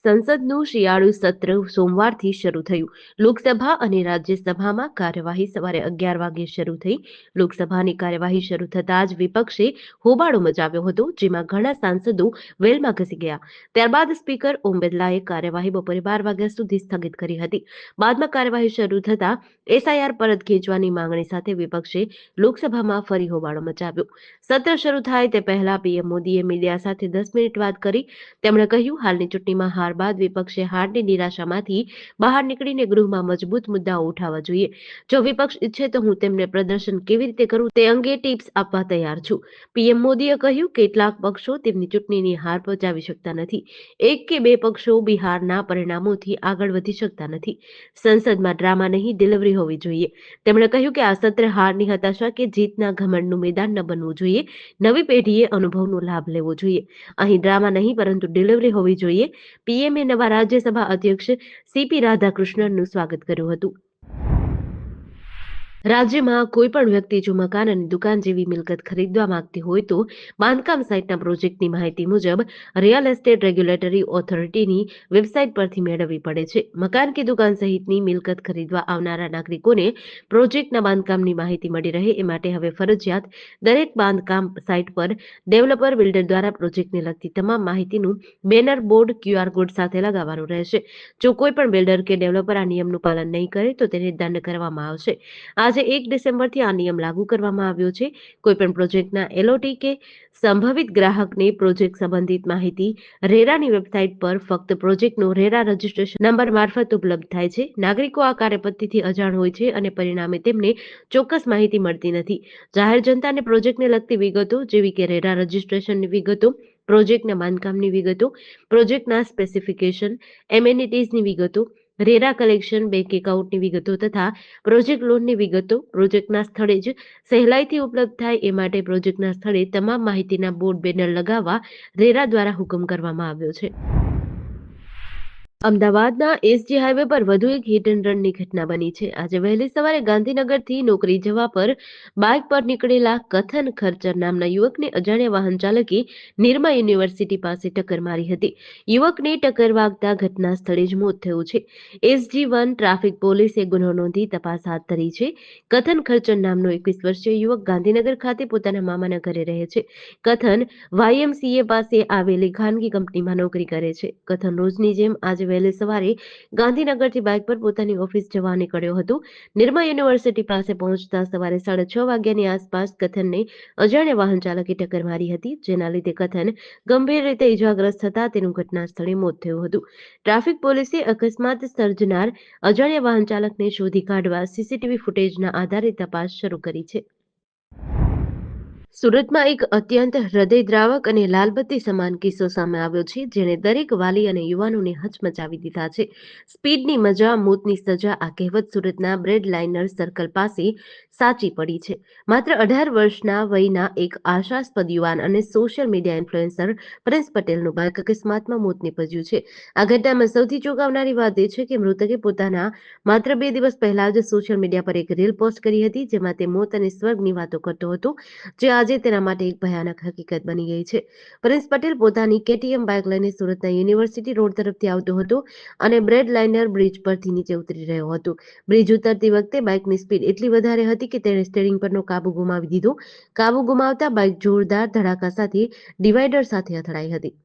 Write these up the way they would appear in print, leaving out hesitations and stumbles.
સંસદનું શિયાળુ સત્ર સોમવારથી શરૂ થયું. લોકસભા અને રાજ્યસભામાં કાર્યવાહી સવારે 11 વાગે શરૂ થઈ. લોકસભાની કાર્યવાહી શરૂ થતાં જ વિપક્ષે હોબાળો મચાવ્યો હતો, જેમાં ઘણા સાંસદો વેલમાં ઘસી ગયા. ત્યારબાદ સ્પીકર ઓમ બિરલાએ કાર્યવાહી બપોરે 12 વાગ્યા સુધી સ્થગિત કરી હતી. બાદમાં કાર્યવાહી શરૂ થતાં એસઆઈઆર પરત ખેંચવાની માંગણી સાથે વિપક્ષે લોકસભામાં ફરી હોબાળો મચાવ્યો. સત્ર શરૂ થાય તે પહેલા પીએમ મોદીએ મીડિયા સાથે 10 મિનિટ વાત કરી. તેમણે કહ્યું, હાલની ચૂંટણીમાં હાર બાદ વિપક્ષે હારની નિરાશામાંથી બહાર નીકળીને ગૃહમાં મજબૂત મુદ્દાઓ ઉઠાવવા જોઈએ. જો વિપક્ષ ઈચ્છે તો હું તેમને પ્રદર્શન કેવી રીતે કરું તે અંગે ટિપ્સ આપવા તૈયાર છું. પીએમ મોદીએ કહ્યું, કેટલાક પક્ષો તેમની ચૂંટણીની હાર પચાવી શકતા નથી. એક કે બે પક્ષો બિહારના પરિણામોથી આગળ વધી શકતા નથી. સંસદમાં ડ્રામા નહીં, ડિલિવરી હોવી જોઈએ. તેમણે કહ્યું કે આ સત્ર હારની હતાશા કે જીતના ઘમંડનું મેદાન ન બનવું જોઈએ. નવી પેઢીએ અનુભવનો લાભ લેવો જોઈએ. અહીં ડ્રામા નહીં પરંતુ ડિલિવરી હોવી જોઈએ. પીએમએ નવા રાજ્યસભા અધ્યક્ષ સીપી રાધાકૃષ્ણનનું સ્વાગત કર્યું હતું. રાજ્યમાં કોઈ પણ વ્યક્તિ જો મકાન અને દુકાન જેવી મિલકત ખરીદવા માંગતી હોય તો બાંધકામ સાઇટના પ્રોજેક્ટની માહિતી મુજબ રિયલ એસ્ટેટ રેગ્યુલેટરી ઓથોરિટીની વેબસાઇટ પરથી મેળવવી પડે છે. મકાન કે દુકાન સહિતની મિલકત ખરીદવા આવનારા નાગરિકોને પ્રોજેક્ટના બાંધકામની માહિતી મળી રહે એ માટે હવે ફરજિયાત દરેક બાંધકામ સાઇટ પર ડેવલપર બિલ્ડર દ્વારા પ્રોજેક્ટને લગતી તમામ માહિતીનું બેનર, બોર્ડ, QR કોડ સાથે લગાવવાનું રહેશે. જો કોઈ પણ બિલ્ડર કે ડેવલપર આ નિયમનું પાલન નહીં કરે તો તેને દંડ કરવામાં આવશે. આજે 1 ડિસેમ્બરથી આ નિયમ લાગુ કરવામાં આવ્યો છે. કોઈપણ પ્રોજેક્ટના એલઓટી કે સંભવિત ગ્રાહકને પ્રોજેક્ટ સંબંધિત માહિતી રેરાની વેબસાઇટ પર ફક્ત પ્રોજેક્ટનો રેરા રજિસ્ટ્રેશન નંબર મારફત ઉપલબ્ધ થાય છે. નાગરિકો આ કાર્યપદ્ધતિથી અજાણ હોય છે અને પરિણામે તેમને ચોક્કસ માહિતી મળતી નથી. જાહેર જનતાને પ્રોજેક્ટને લગતી વિગતો જેવી કે રેરા રજિસ્ટ્રેશનની વિગતો, પ્રોજેક્ટના બાંધકામની વિગતો, પ્રોજેક્ટના સ્પેસિફિકેશન, એમેનિટીઝની વિગતો, રેરા કલેક્શન, બેંક એકાઉન્ટની વિગતો તથા પ્રોજેક્ટ લોનની વિગતો પ્રોજેક્ટના સ્થળે જ સહેલાઈથી ઉપલબ્ધ થાય એ માટે પ્રોજેક્ટના સ્થળે તમામ માહિતીના બોર્ડ, બેનર લગાવવા રેરા દ્વારા હુકમ કરવામાં આવ્યો છે. અમદાવાદના એસજી હાઈવે પર વધુ એક હિટ એન્ડ રનની ઘટના બની છે. આજે વહેલી સવારે ગાંધીનગરથી નોકરી જવા પર બાઇક પર નીકળેલા કથન ખર્ચર નામના યુવકને અજાણ્યા વાહન ચાલકે નિરમા યુનિવર્સિટી પાસે ટક્કર મારી હતી. યુવકને ટક્કર વાગતા ઘટના સ્થળે જ મોત થયું છે. SG1 ટ્રાફિક પોલીસે ગુનો નોંધી તપાસ હાથ ધરી છે. કથન ખર્ચર નામનો 21 વર્ષીય યુવક ગાંધીનગર ખાતે પોતાના મામાના ઘરે રહે છે. કથન YMCA પાસે આવેલી ખાનગી કંપનીમાં નોકરી કરે છે. કથન રોજની જેમ આજે વહેલી સવારે ગાંધીનગરથી બાઇક પર પોતાની ઓફિસ જવા નીકળ્યો હતો. નિરમા યુનિવર્સિટી પાસે પહોંચતા સવારે 6:30 વાગ્યાની આસપાસ કથનને અજાણ્યા વાહન ચાલકે ટક્કર મારી હતી, જેના લીધે કથન ગંભીર રીતે ઇજાગ્રસ્ત થતા તેનું ઘટના સ્થળે મોત થયું હતું. ટ્રાફિક પોલીસે અકસ્માત સર્જનાર અજાણ્યા વાહન ચાલકને શોધી કાઢવા સીસીટીવી ફૂટેજના આધારે તપાસ શરૂ કરી છે. સુરતમાં એક અત્યંત હૃદયદ્રાવક અને લાલબત્તી સમાન કિસ્સો સામે આવ્યો છે, જેણે દરેક વાલી અને યુવાનોને હચમચાવી દીધા છે. સ્પીડની મજા, મોતની સજા આ કહેવત સુરતના બ્રેડ લાઇનર સર્કલ પાસે સાચી પડી છે. માત્ર 18 વર્ષના વયના એક આશાસ્પદ યુવાન અને સોશિયલ મીડિયા ઇન્ફ્લુએન્સર પ્રિન્સ પટેલનું બાઇક અકસ્માતમાં મોત નીપજ્યું છે. આ ઘટનામાં સૌથી ચોંકાવનારી વાત એ છે કે મૃતકે પોતાના માત્ર 2 દિવસ પહેલા જ સોશિયલ મીડિયા પર એક રીલ પોસ્ટ કરી હતી, જેમાં તે મોત અને સ્વર્ગની વાતો કરતો હતો, જે આજે તેના માટે એક ભયાનક હકીકત બની ગઈ છે. પ્રિન્સ પટેલ પોતાની KTM બાઇક લઈને સુરતના યુનિવર્સિટી રોડ તરફથી આવતો હતો અને બ્રેડ લાઇનર બ્રિજ પરથી નીચે ઉતરી રહ્યો હતો. બ્રિજ ઉતરતી વખતે બાઇકની સ્પીડ એટલી વધારે હતી કે તેણે સ્ટીયરિંગ પરનો કાબુ ગુમાવી દીધો. કાબુ ગુમાવતા બાઇક જોરદાર ધડાકા સાથે ડિવાઈડર સાથે અથડાઈ હતી.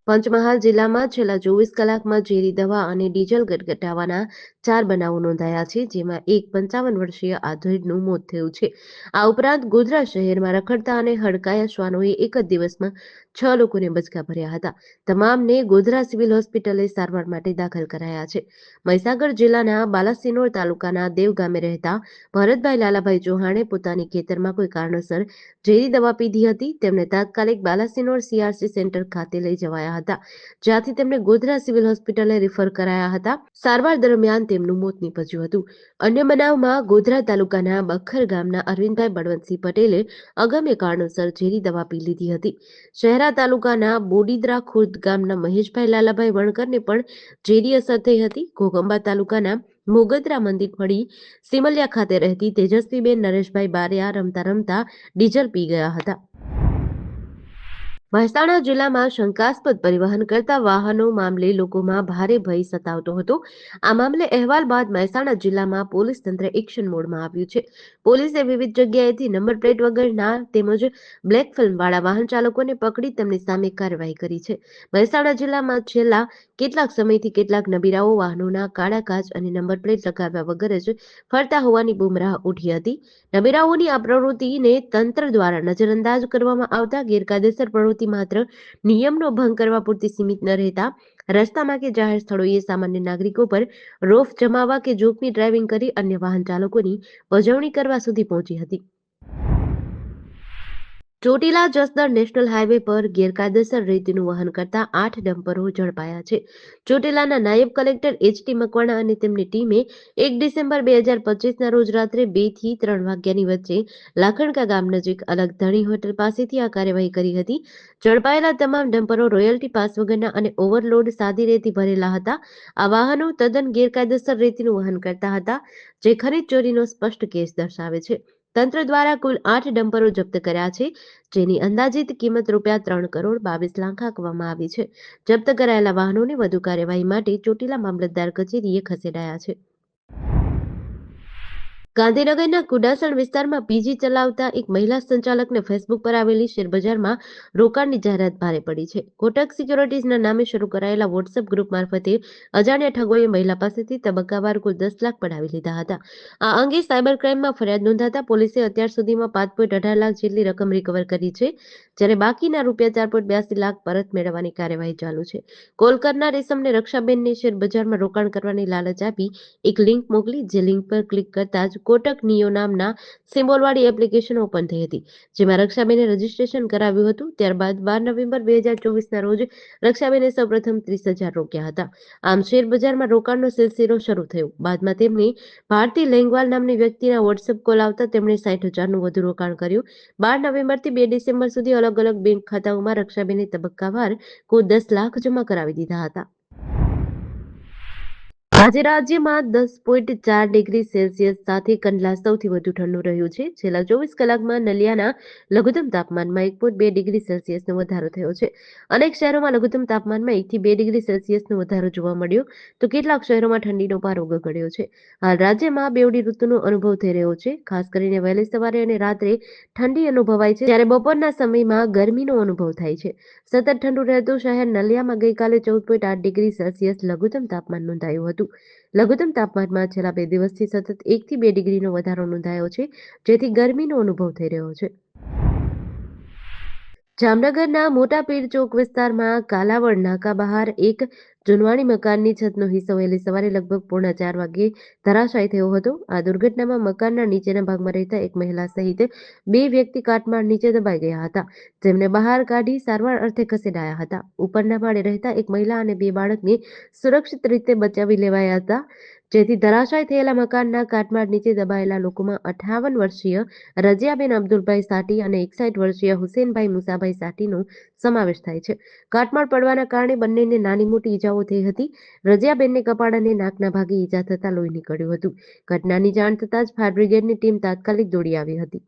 પંચમહાલ જિલ્લામાં છેલ્લા 24 કલાકમાં ઝેરી દવા અને ડીઝલ ગટગટાવાના 4 બનાવો નોંધાયા છે, જેમાં એક 55 વર્ષીય આધેડનું મોત થયું છે. આ ઉપરાંત ગોધરા શહેરમાં રખડતા અને હડકાયા શ્વાનોએ એક જ દિવસમાં 6 લોકોને બચકા ભર્યા હતા. તમામને ગોધરા સિવિલ હોસ્પિટલે સારવાર માટે દાખલ કરાયા છે. મહીસાગર જિલ્લાના બાલાસિનોર તાલુકાના દેવ ગામે રહેતા ભરતભાઈ લાલાભાઈ ચૌહાણે પોતાની ખેતરમાં કોઈ કારણસર ઝેરી દવા પીધી હતી. તેમને તાત્કાલિક બાલાસિનોર CRC સેન્ટર ખાતે લઈ જવાયા હતા, જ્યાંથી તેમને ગોધરા સિવિલ હોસ્પિટલે રિફર કરાયા હતા. સારવાર દરમિયાન તેમનું મોત નીપજ્યું હતું. અન્ય બનાવમાં ગોધરા તાલુકાના બખર ગામના અરવિંદભાઈ બળવંતસિંહ પટેલે અગમ્ય કારણોસર ઝેરી દવા પી લીધી હતી. શહેરા તાલુકાના બોડીદરા ખુર્દ ગામના મહેશભાઈ લાલાભાઈ વણકરને પણ ઝેરી અસર થઈ હતી. ઘોગંબા તાલુકાના મોગદરા મંદિર ફળી સિમલિયા ખાતે રહેતી તેજસ્વીબેન નરેશભાઈ બારિયા રમતા રમતા ડીઝલ પી ગયા હતા. મહેસાણા જિલ્લામાં શંકાસ્પદ પરિવહન કરતા વાહનો મામલે લોકોમાં ભારે ભય સતાવતો હતો. આ મામલે અહેવાલ બાદ મહેસાણા જિલ્લામાં પોલીસ તંત્ર એક્શન મોડમાં આવ્યું છે. પોલીસે વિવિધ જગ્યાએથી નંબર પ્લેટ વગરના તેમજ બ્લેક ફિલ્મવાળા વાહન ચાલકોને પકડી તેમની સામે કાર્યવાહી કરી છે. મહેસાણા જિલ્લામાં છેલ્લા કેટલાક સમયથી કેટલાક નબીરાઓ વાહનોના કાળા કાચ અને નંબર પ્લેટ લગાવ્યા વગર જ ફરતા હોવાની બુમરાહ ઉઠી હતી. નબીરાઓની આ પ્રવૃત્તિને તંત્ર દ્વારા નજરઅંદાજ કરવામાં આવતા ગેરકાયદેસર પ્રવૃત્તિ માત્ર નિયમનો ભંગ કરવા પૂરતી સીમિત ન રહેતા રસ્તામાં કે જાહેર સ્થળોએ સામાન્ય નાગરિકો પર રોફ જમાવવા કે જોખમી ડ્રાઇવિંગ કરી અન્ય વાહન ચાલકોની પજવણી કરવા સુધી પહોંચી હતી. ચોટીલા જસદણ નેશનલ હાઈવે પર ગેરકાયદેસર રેતીનું વહન કરતા 8 ડમ્પરો ઝડપાયા છે. ચોટીલાના નાયબ કલેક્ટર એચ.ટી. મકવાણા અને તેમની ટીમે 1 ડિસેમ્બર 2025ના રોજ રાત્રે 2 થી 3 વાગ્યાની વચ્ચે લાખણકા ગામ નજીક અલગ ધણી હોટલ પાસેથી આ કાર્યવાહી કરી હતી. ઝડપાયેલા તમામ ડમ્પરો રોયલ્ટી પાસ વગરના અને ઓવરલોડ સાદી રેતી ભરેલા હતા. આ વાહનો તદ્દન ગેરકાયદેસર રેતીનું વહન કરતા હતા, જે ખનીજ ચોરીનો સ્પષ્ટ કેસ દર્શાવે છે. તંત્ર દ્વારા કુલ 8 ડમ્પરો જપ્ત કર્યા છે, જેની અંદાજિત કિંમત ₹3,22,00,000 આંકવામાં આવી છે. જપ્ત કરાયેલા વાહનોને વધુ કાર્યવાહી માટે ચોટીલા મામલતદાર કચેરીએ ખસેડાયા છે. ગાંધીનગરના કુડાસણ વિસ્તારમાં પીજી ચલાવતા એક મહિલા સંચાલકને ફેસબુક પર આવેલી શેરબજારમાં રોકાણની જાહેરાત ભારે પડી છે. કોટક સિક્યોરિટીઝના નામે શરૂ કરાયેલા વોટ્સએપ ગ્રુપ મારફતે અજાણ્યા ઠગોએ મહિલા પાસેથી તબક્કાવાર કુલ 10 લાખ પડાવી લીધા હતા. આ અંગે સાયબર ક્રાઇમમાં ફરિયાદ નોંધાતા પોલીસે અત્યાર સુધીમાં 5.18 લાખ જેટલી રકમ રિકવર કરી છે, જ્યારે બાકીના ₹4.82 લાખ પરત મેળવવાની કાર્યવાહી ચાલુ છે. કોલ કરનાર ઇસમને રક્ષાબેનને શેરબજારમાં રોકાણ કરવાની લાલચ આપી એક લિંક મોકલી, જે લિંક પર ક્લિક કરતા જ કોટક નિયો નામના સિમ્બોલવાળી એપ્લિકેશન ઓપન થઈ હતી, જેમાં રક્ષાબેને રજીસ્ટ્રેશન કરાવ્યું હતું. ત્યારબાદ 12 નવેમ્બર 2024ના રોજ રક્ષાબેને સૌપ્રથમ 30,000 રોક્યા હતા. આમ શેરબજારમાં રોકાણનો સિલસિલો શરૂ થયો. બાદમાં તેમને ભારતી લેંગવાલ નામની વ્યક્તિના વોટ્સએપ કોલ આવતા તેમણે 60,000નું વધુ રોકાણ કર્યું. 12 નવેમ્બરથી 2 ડિસેમ્બર સુધી અલગ અલગ બેંક ખાતાઓમાં રક્ષાબેને તબક્કાવાર કુલ 10 લાખ જમા કરાવી દીધા હતા. આજે રાજ્યમાં 10.4 ડિગ્રી સેલ્સિયસ સાથે કંડલા સૌથી વધુ ઠંડુ રહ્યું છે. છેલ્લા 24 કલાકમાં નલિયાના લઘુત્તમ તાપમાનમાં 1.2 ડિગ્રી સેલ્સિયસનો વધારો થયો છે. અનેક શહેરોમાં લઘુત્તમ તાપમાનમાં 1 થી 2 ડિગ્રી સેલ્સિયસનો વધારો જોવા મળ્યો, તો કેટલાક શહેરોમાં ઠંડીનો પારો ગગડ્યો છે. હાલ રાજ્યમાં બેવડી ઋતુનો અનુભવ થઈ રહ્યો છે. ખાસ કરીને વહેલી સવારે અને રાત્રે ઠંડી અનુભવાય છે, જ્યારે બપોરના સમયમાં ગરમીનો અનુભવ થાય છે. સતત ઠંડુ રહેતું શહેર નલિયામાં ગઈકાલે 14.8 ડિગ્રી સેલ્સિયસ લઘુત્તમ તાપમાન નોંધાયું હતું. લઘુત્તમ તાપમાનમાં છેલ્લા 2 દિવસથી સતત 1 થી 2 ડિગ્રીનો વધારો નોંધાયો છે, જેથી ગરમીનો અનુભવ થઈ રહ્યો છે. જામનગરના મોટા પીર ચોક વિસ્તારમાં કાલાવડ નાકા બહાર એક જૂનવાણી મકાનની છતનો હિસ્સો વહેલી સવારે લગભગ 3:45 વાગ્યે ધરાશાયી થયો હતો. આ દુર્ઘટનામાં મકાનના નીચેના ભાગમાં રહેતા એક મહિલા સહિત 2 વ્યક્તિ કાટમાળ નીચે દબાઈ ગયા હતા, જેમને બહાર કાઢી સારવાર અર્થે ખસેડાયા હતા. ઉપરના માળે રહેતા એક મહિલા અને 2 બાળકને સુરક્ષિત રીતે બચાવી લેવાયા હતા, જેથી ધરાશાયી થયેલા મકાનના કાટમાળ નીચે દબાયેલા લોકોમાં 58 વર્ષીય રઝિયાબેન અબ્દુલભાઈ સાટી અને 61 વર્ષીય હુસેનભાઈ મુસાભાઈ સાટીનો સમાવેશ થાય છે. કાટમાળ પડવાના કારણે બંનેને નાની મોટી ઈજાઓ થઈ હતી. રઝિયાબેનને કપાળ અને નાકના ભાગે ઈજા થતા લોહી નીકળ્યું હતું. ઘટનાની જાણ થતાં જ ફાયર બ્રિગેડની ટીમ તાત્કાલિક દોડી આવી હતી.